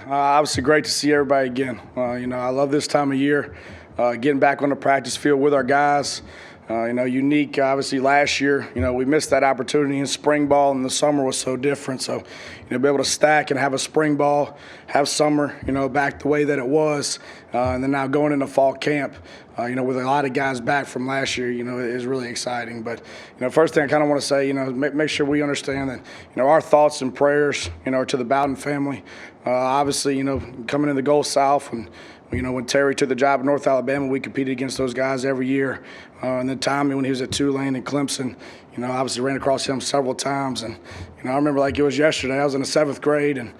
Obviously great to see everybody again. I love this time of year, getting back on the practice field with our guys. Unique, obviously, last year, we missed that opportunity in spring ball, and the summer was so different. So, be able to stack and have a spring ball, have summer, back the way that it was, and then now going into fall camp, with a lot of guys back from last year, is really exciting. But, first thing I kind of want to say, make sure we understand that, our thoughts and prayers, are to the Bowden family. Obviously, coming in the Gulf South and, when Terry took the job in North Alabama, we competed against those guys every year. And then Tommy, when he was at Tulane and Clemson, obviously ran across him several times. And, I remember like it was yesterday. I was in the 7th grade, and,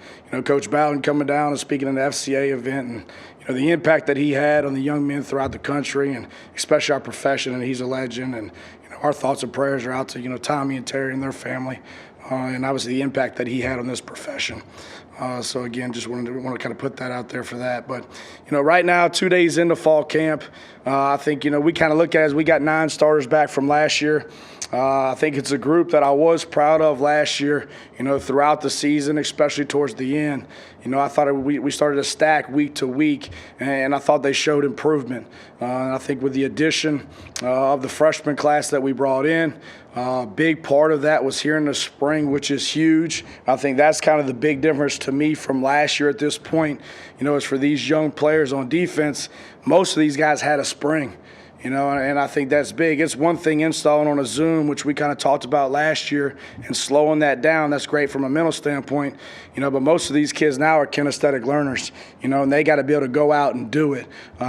Coach Bowden coming down and speaking at the FCA event. And, the impact that he had on the young men throughout the country, and especially our profession, and he's a legend. And, our thoughts and prayers are out to, Tommy and Terry and their family. And obviously the impact that he had on this profession. So again, just want to kind of put that out there for that. But right now, 2 days into fall camp, I think we kind of look at it as we got 9 starters back from last year. I think it's a group that I was proud of last year. Throughout the season, especially towards the end. I thought we started to stack week to week, and I thought they showed improvement. And I think with the addition of the freshman class that we brought in, a big part of that was here in the spring, which is huge. I think that's kind of the big difference to me from last year at this point, is for these young players on defense. Most of these guys had a spring. And I think that's big. It's one thing installing on a Zoom, which we kind of talked about last year, and slowing that down. That's great from a mental standpoint, but most of these kids now are kinesthetic learners, and they got to be able to go out and do it.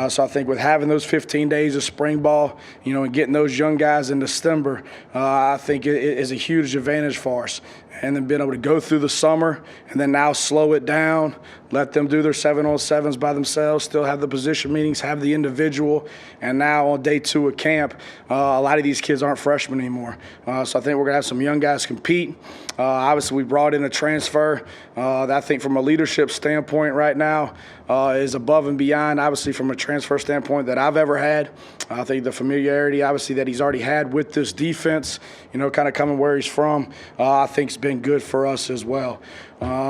So I think with having those 15 days of spring ball, and getting those young guys in December, I think it is a huge advantage for us. And then being able to go through the summer and then now slow it down, let them do their 7-on-7s by themselves, still have the position meetings, have the individual. And now on day 2 of camp, a lot of these kids aren't freshmen anymore. So I think we're going to have some young guys compete. Obviously, we brought in a transfer that I think from a leadership standpoint right now is above and beyond, obviously, from a transfer standpoint that I've ever had. I think the familiarity, obviously, that he's already had with this defense, kind of coming where he's from, I think has been good for us as well.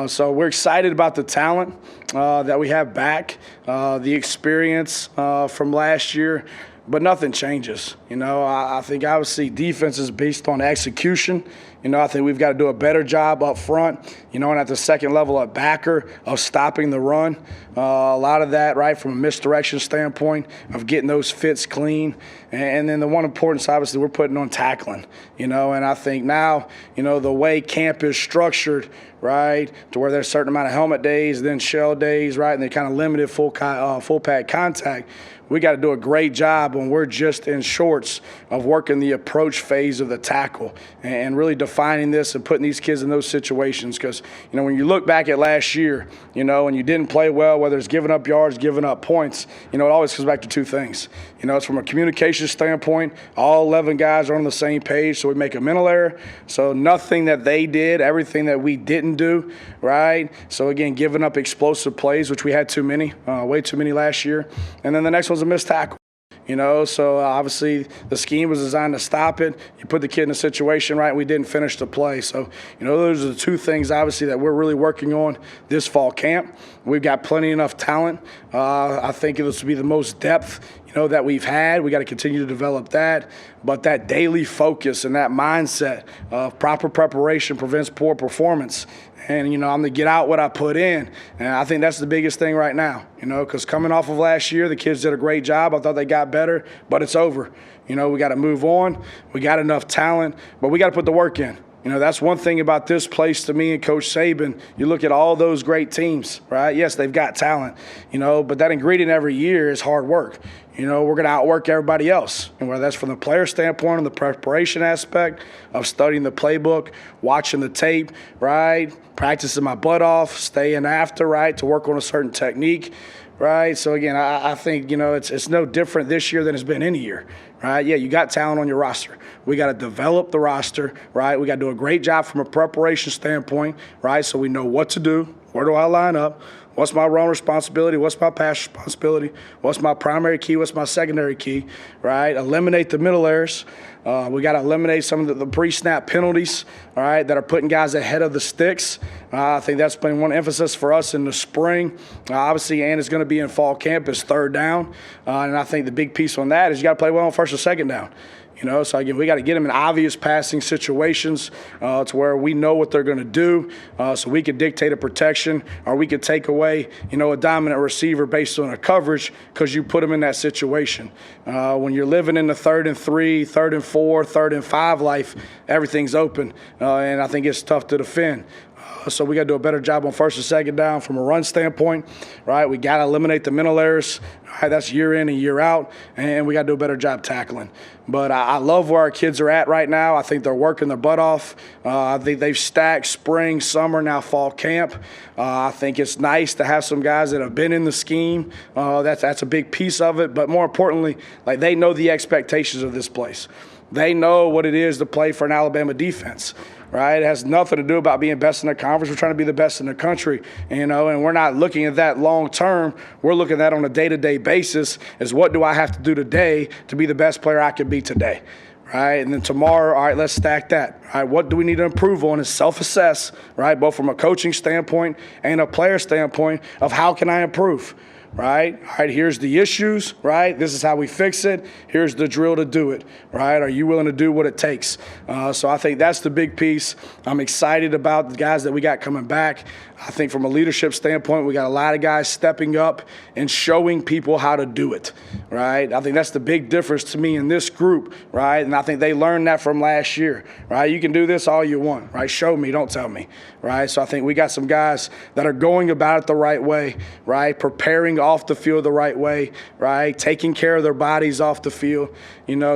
So we're excited about the talent that we have back, the experience from last year, but nothing changes. I think obviously defense is based on execution. I think we've got to do a better job up front, and at the second level at backer of stopping the run. A lot of that, right, from a misdirection standpoint of getting those fits clean. And then the one importance, obviously, we're putting on tackling, and I think now, the way camp is structured, right, to where there's a certain amount of helmet days, then shell days, right, and they kind of limited full pad contact. We got to do a great job when we're just in shorts of working the approach phase of the tackle and really defining this and putting these kids in those situations. Because, when you look back at last year, and you didn't play well, whether it's giving up yards, giving up points, it always comes back to 2 things. It's from a communication standpoint, all 11 guys are on the same page, so we make a mental error. So nothing that they did, everything that we didn't do, right? So, again, giving up explosive plays, which we had too many, way too many last year. And then the next one's a missed tackle. So obviously the scheme was designed to stop it. You put the kid in a situation, right, and we didn't finish the play. So, those are the 2 things, obviously, that we're really working on this fall camp. We've got plenty enough talent. I think this will be the most depth, that we've had. We got to continue to develop that. But that daily focus and that mindset of proper preparation prevents poor performance. And, I'm going to get out what I put in. And I think that's the biggest thing right now, because coming off of last year, the kids did a great job. I thought they got better, but it's over. We got to move on. We got enough talent, but we got to put the work in. That's one thing about this place to me and Coach Saban. You look at all those great teams, right? Yes, they've got talent, but that ingredient every year is hard work. We're going to outwork everybody else. And whether that's from the player standpoint or the preparation aspect of studying the playbook, watching the tape, right? Practicing my butt off, staying after, right, to work on a certain technique, right? So, again, I think, it's no different this year than it's been any year, right? Yeah, you got talent on your roster. We got to develop the roster, right? We got to do a great job from a preparation standpoint, right, so we know what to do. Where do I line up? What's my run responsibility? What's my pass responsibility? What's my primary key? What's my secondary key, right? Eliminate the middle errors. We got to eliminate some of the pre-snap penalties, all right, that are putting guys ahead of the sticks. I think that's been one emphasis for us in the spring. Obviously, and it's going to be in fall camp is third down. And I think the big piece on that is you got to play well on first or second down. So again, we got to get them in obvious passing situations to where we know what they're going to do, so we could dictate a protection, or we could take away, a dominant receiver based on a coverage because you put them in that situation. When you're living in the 3rd and 3, 3rd and 4, 3rd and 5 life, everything's open, and I think it's tough to defend. So we got to do a better job on first and second down from a run standpoint, right? We got to eliminate the mental errors. Right, that's year in and year out, and we got to do a better job tackling. But I love where our kids are at right now. I think they're working their butt off. I think they've stacked spring, summer, now fall camp. I think it's nice to have some guys that have been in the scheme. That's a big piece of it. But more importantly, like they know the expectations of this place. They know what it is to play for an Alabama defense. Right? It has nothing to do about being best in the conference. We're trying to be the best in the country, and we're not looking at that long term. We're looking at that on a day-to-day basis is what do I have to do today to be the best player I can be today, right? And then tomorrow, all right, let's stack that. All right, what do we need to improve on is self-assess, right, both from a coaching standpoint and a player standpoint of how can I improve. Right? All right, here's the issues, right? This is how we fix it. Here's the drill to do it, right? Are you willing to do what it takes? So I think that's the big piece. I'm excited about the guys that we got coming back. I think from a leadership standpoint, we got a lot of guys stepping up and showing people how to do it, right? I think that's the big difference to me in this group, right? And I think they learned that from last year, right? You can do this all you want, right? Show me, don't tell me, right? So I think we got some guys that are going about it the right way, right? Preparing off the field the right way, right? Taking care of their bodies off the field,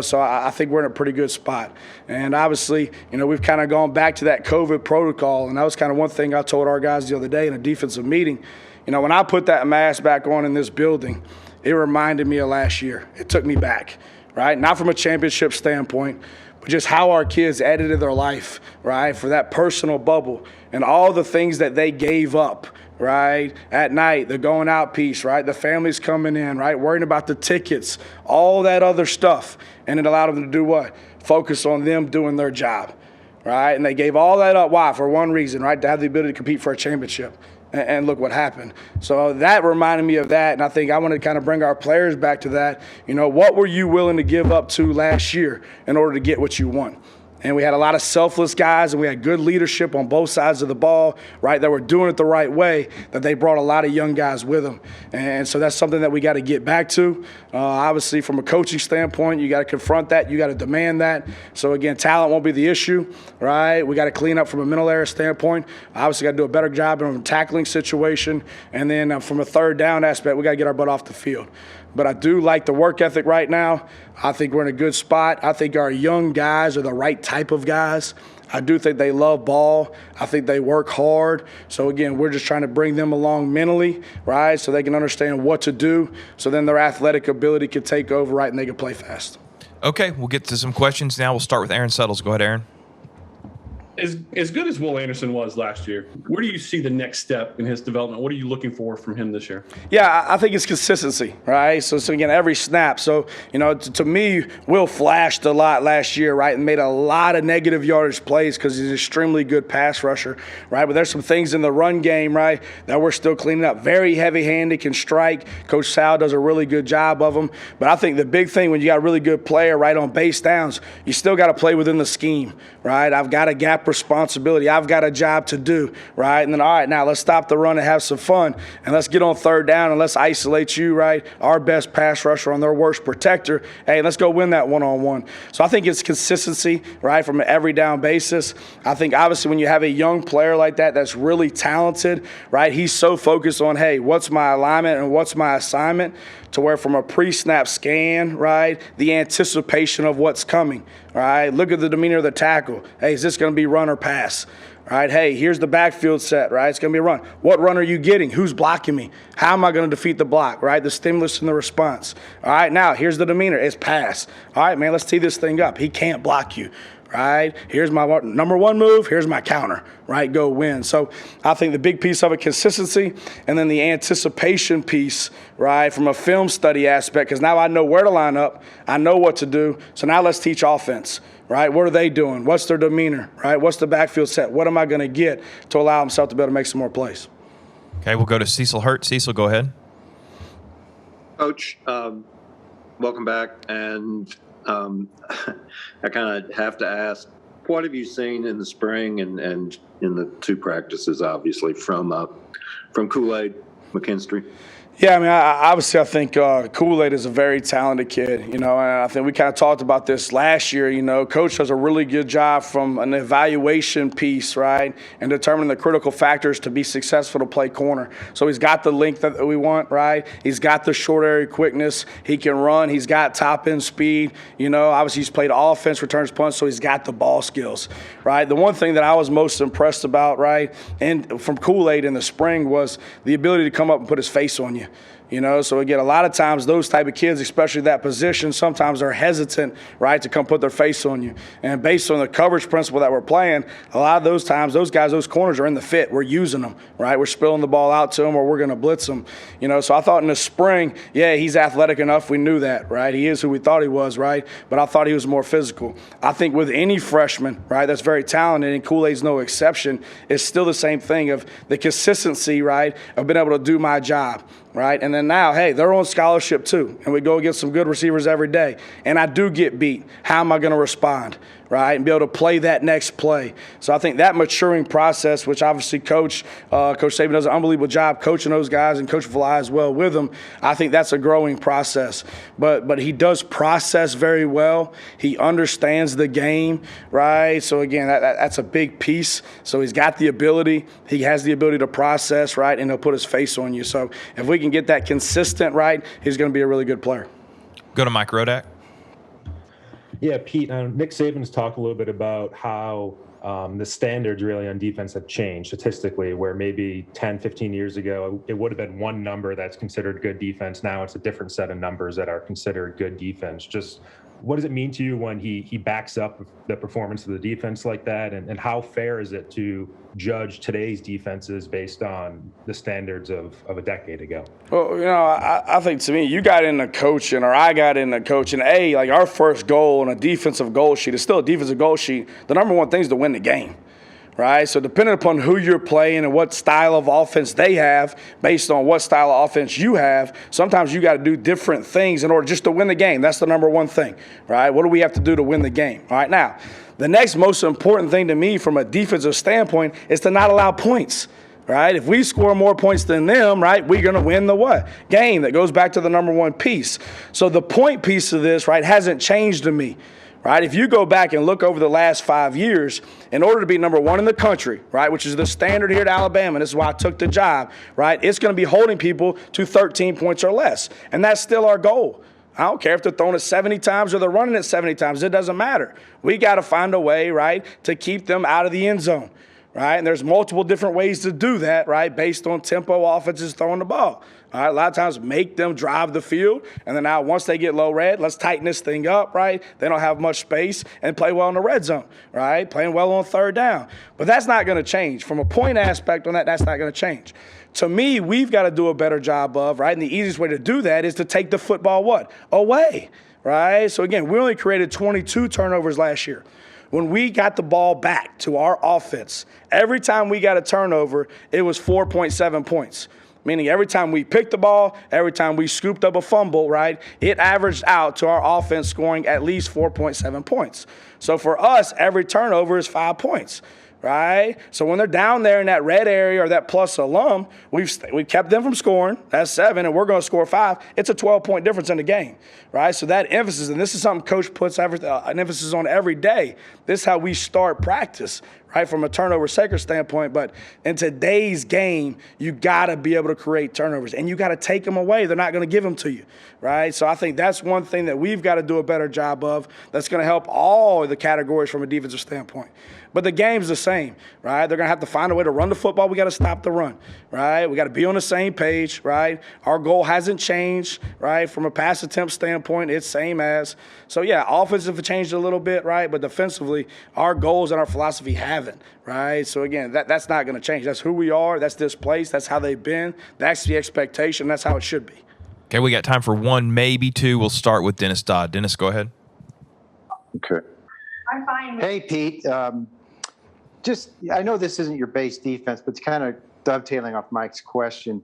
so I think we're in a pretty good spot. And obviously, we've kind of gone back to that COVID protocol, and that was kind of one thing I told our guys the other day in a defensive meeting. When I put that mask back on in this building, it reminded me of last year. It took me back, right? Not from a championship standpoint, but just how our kids edited their life, right, for that personal bubble and all the things that they gave up, right, at night, the going out piece, right, the families coming in, right, worrying about the tickets, all that other stuff. And it allowed them to do what? Focus on them doing their job, right? And they gave all that up. Why? For one reason, right, to have the ability to compete for a championship. And look what happened. So that reminded me of that, and I think I want to kind of bring our players back to that. What were you willing to give up to last year in order to get what you want? And we had a lot of selfless guys, and we had good leadership on both sides of the ball, right, that were doing it the right way, that they brought a lot of young guys with them. And so that's something that we got to get back to. Obviously, from a coaching standpoint, you got to confront that. You got to demand that. So, again, talent won't be the issue, right? We got to clean up from a mental error standpoint. Obviously, got to do a better job in a tackling situation. And then from a third down aspect, we got to get our butt off the field. But I do like the work ethic right now. I think we're in a good spot. I think our young guys are the right type of guys. I do think they love ball. I think they work hard. So, again, we're just trying to bring them along mentally, right, so they can understand what to do, so then their athletic ability can take over, right, and they can play fast. Okay, we'll get to some questions now. We'll start with Aaron Settles. Go ahead, Aaron. As good as Will Anderson was last year, where do you see the next step in his development? What are you looking for from him this year? Yeah, I think it's consistency, right? So again, every snap. So, to me, Will flashed a lot last year, right, and made a lot of negative yardage plays because he's an extremely good pass rusher, right? But there's some things in the run game, right, that we're still cleaning up. Very heavy-handed, can strike. Coach Sal does a really good job of them. But I think the big thing when you got a really good player, right, on base downs, you still got to play within the scheme, right? I've got a gap responsibility. I've got a job to do, right? And then, all right, now let's stop the run and have some fun, and let's get on third down and let's isolate you, right? Our best pass rusher on their worst protector. Hey, let's go win that one-on-one. So I think it's consistency, right, from an every down basis. I think obviously when you have a young player like that that's really talented, right, he's so focused on, hey, what's my alignment and what's my assignment, to where from a pre-snap scan, right, the anticipation of what's coming, right? Look at the demeanor of the tackle. Hey, is this going to be run or pass? Right, hey, here's the backfield set, right? It's going to be a run. What run are you getting? Who's blocking me? How am I going to defeat the block, right? The stimulus and the response. All right, now here's the demeanor. It's pass. All right, man, let's tee this thing up. He can't block you. right? Here's my number one move. Here's my counter, right? Go win. So I think the big piece of it, consistency, and then the anticipation piece, right, from a film study aspect, because now I know where to line up. I know what to do. So now let's teach offense, right? What are they doing? What's their demeanor, right? What's the backfield set? What am I going to get to allow himself to be able to make some more plays? Okay, we'll go to Cecil Hurt. Cecil, go ahead. Coach, welcome back. And I kind of have to ask, what have you seen in the spring and in the two practices, obviously, from Kool-Aid, McKinstry? Yeah, I mean, obviously, I think Kool-Aid is a very talented kid, and I think we kind of talked about this last year. Coach does a really good job from an evaluation piece, right, and determining the critical factors to be successful to play corner. So he's got the length that we want, right? He's got the short area quickness. He can run. He's got top-end speed. Obviously, he's played offense, returns punch, so he's got the ball skills, right? The one thing that I was most impressed about, right, and from Kool-Aid in the spring was the ability to come up and put his face on you. So again, a lot of times those type of kids, especially that position, sometimes are hesitant, right, to come put their face on you. And based on the coverage principle that we're playing, a lot of those times, those guys, those corners are in the fit. We're using them, right? We're spilling the ball out to them, or we're going to blitz them. So I thought in the spring, yeah, he's athletic enough. We knew that, right? He is who we thought he was, right? But I thought he was more physical. I think with any freshman, right, that's very talented, and Kool-Aid's no exception, it's still the same thing of the consistency, right, of being able to do my job. Right, and then now, hey, they're on scholarship too, and we go against some good receivers every day. And I do get beat. How am I going to respond, right, and be able to play that next play? So I think that maturing process, which obviously Coach Saban does an unbelievable job coaching those guys, and Coach Fly as well with them. I think that's a growing process. But he does process very well. He understands the game, right? So again, that's a big piece. So he's got the ability. He has the ability to process, right, and he'll put his face on you. So if we can get that consistent, right, he's going to be a really good player. Go to Mike Rodak. Yeah, Pete, Nick Saban's talked a little bit about how the standards really on defense have changed statistically, where maybe 10, 15 years ago, it would have been one number that's considered good defense. Now it's a different set of numbers that are considered good defense. Just what does it mean to you when he backs up the performance of the defense like that? And how fair is it to judge today's defenses based on the standards of a decade ago? Well, I think to me, you got into coaching, or I got into coaching. Like our first goal on a defensive goal sheet is still a defensive goal sheet. The number one thing is to win the game. Right? So depending upon who you're playing and what style of offense they have, based on what style of offense you have, sometimes you got to do different things in order just to win the game. That's the number one thing, right? What do we have to do to win the game? All right, now, the next most important thing to me from a defensive standpoint is to not allow points. Right? If we score more points than them, right, we're going to win the what? Game. That goes back to the number one piece. So the point piece of this, right, hasn't changed to me. Right? If you go back and look over the last 5 years, in order to be number one in the country, right, which is the standard here at Alabama, and this is why I took the job, right, it's going to be holding people to 13 points or less. And that's still our goal. I don't care if they're throwing it 70 times or they're running it 70 times. It doesn't matter. We got to find a way, right, to keep them out of the end zone. Right? And there's multiple different ways to do that, right, based on tempo offenses throwing the ball. All right? A lot of times make them drive the field, and then now once they get low red, let's tighten this thing up, right? They don't have much space and play well in the red zone, right? Playing well on third down. But that's not going to change. From a point aspect on that, that's not going to change. To me, we've got to do a better job of, right, and the easiest way to do that is to take the football what? Away, right? So, again, we only created 22 turnovers last year. When we got the ball back to our offense, every time we got a turnover, it was 4.7 points. Meaning every time we picked the ball, every time we scooped up a fumble, right, it averaged out to our offense scoring at least 4.7 points. So for us, every turnover is 5 points. Right? So when they're down there in that red area or that plus alum, we've kept them from scoring. That's 7, and we're going to score 5. It's a 12-point difference in the game. Right? So that emphasis, and this is something Coach puts an emphasis on every day. This is how we start practice. right, from a turnover taker standpoint. But in today's game, you got to be able to create turnovers, and you got to take them away. They're not going to give them to you, right? So I think that's one thing that we've got to do a better job of that's going to help all the categories from a defensive standpoint. But the game's the same, right? They're going to have to find a way to run the football. We got to stop the run, right? We got to be on the same page, right? Our goal hasn't changed, right? From a pass attempt standpoint, it's same as. So, yeah, offensive changed a little bit, right? But defensively, our goals and our philosophy haven't, right? So, again, that's not going to change. That's who we are. That's this place. That's how they've been. That's the expectation. That's how it should be. Okay, we got time for one, maybe two. We'll start with Dennis Dodd. Dennis, go ahead. Okay. I'm fine. Hey, Pete. I know this isn't your base defense, but it's kind of dovetailing off Mike's question.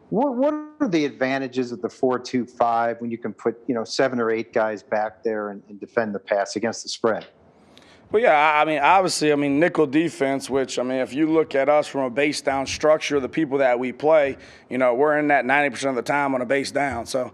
What are the advantages of the 4-2-5 when you can put 7 or 8 guys back there and defend the pass against the spread? Well, yeah, I mean, obviously, nickel defense, which, if you look at us from a base down structure, the people that we play, we're in that 90% of the time on a base down. So,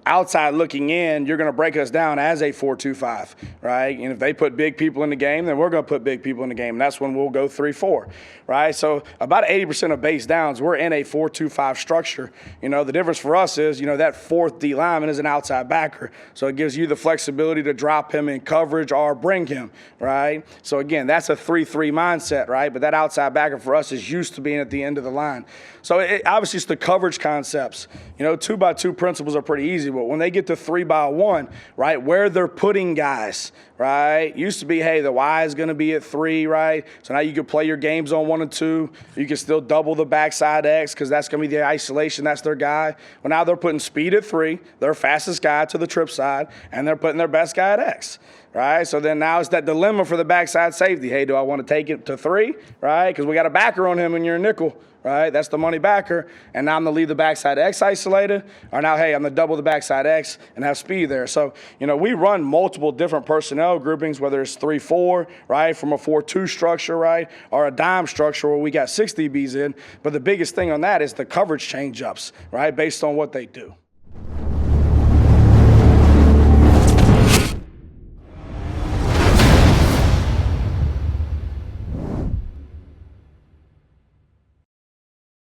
outside looking in, you're going to break us down as a 4-2-5, right? And if they put big people in the game, then we're going to put big people in the game. And that's when we'll go 3-4, right? So about 80% of base downs, we're in a 4-2-5 structure. The difference for us is, that fourth D lineman is an outside backer. So it gives you the flexibility to drop him in coverage or bring him, right? So, again, that's a 3-3 mindset, right? But that outside backer for us is used to being at the end of the line. So, obviously, it's the coverage concepts. 2-by-2 principles are pretty easy, but when they get to 3-by-1, right, where they're putting guys, right? Used to be, hey, the Y is going to be at 3, right? So now you can play your games on 1 and 2. You can still double the backside X because that's going to be the isolation. That's their guy. Well, now they're putting speed at 3, their fastest guy to the trip side, and they're putting their best guy at X. Right, so then now it's that dilemma for the backside safety. Hey, do I want to take it to 3, right? Because we got a backer on him and you're a nickel, right? That's the money backer. And now I'm going to leave the backside X isolated. Or now, hey, I'm going to double the backside X and have speed there. So, we run multiple different personnel groupings, whether it's 3-4, right, from a 4-2 structure, right, or a dime structure where we got 6 DBs in. But the biggest thing on that is the coverage change-ups, right, based on what they do.